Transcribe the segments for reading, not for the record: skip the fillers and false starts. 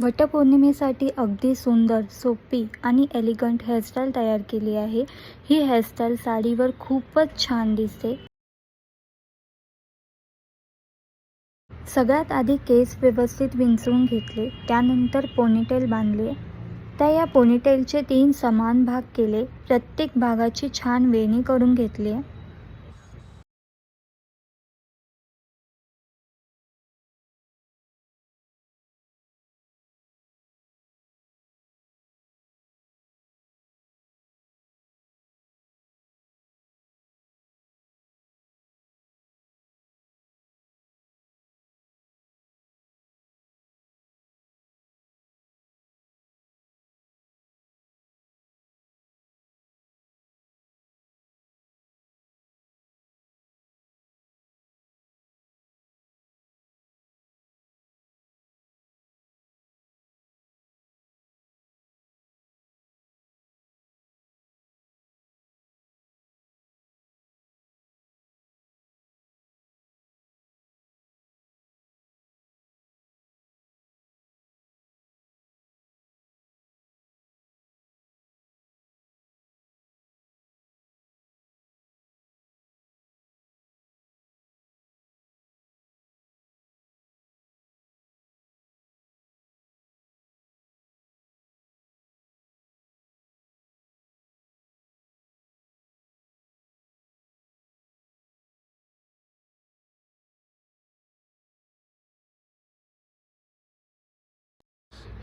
वटपौर्णिमेसाठी अगदी सुंदर, सोपी आणि एलिगंट हेअरस्टाईल तयार केली आहे. ही हेअरस्टाईल साडीवर खूपच छान दिसते. सगळ्यात आधी केस व्यवस्थित विंचरून घेतले, त्यानंतर पोनीटेल बांधले. या पोनीटेलचे 3 समान भाग केले. प्रत्येक भागाची छान वेणी करून घेतली.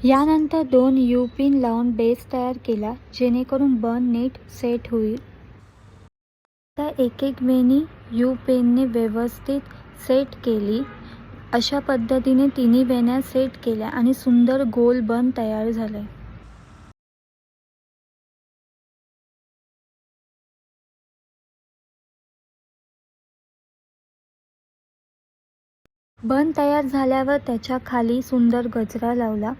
यानंतर 2 यू पिन लावून बेस तयार केला, जेणेकरून बन नीट सेट होईल. आता एक एक वेणी यू पेनने व्यवस्थित सेट केली. अशा पद्धतीने तिन्ही वेण्या सेट केल्या आणि सुंदर गोल बन तयार झाले. बन तयार झाल्यावर त्याच्या खाली सुंदर गजरा लावला,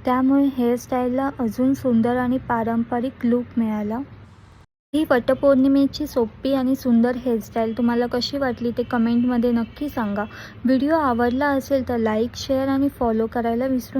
त्यामुळे हेअरस्टाईलला अजून सुंदर आणि पारंपरिक लूक मिळाला. ही वटपौर्णिमेची सोपी आणि सुंदर हेअरस्टाईल तुम्हाला कशी वाटली ते कमेंटमध्ये नक्की सांगा. व्हिडिओ आवडला असेल तर लाईक, शेअर आणि फॉलो करायला विसरू नका.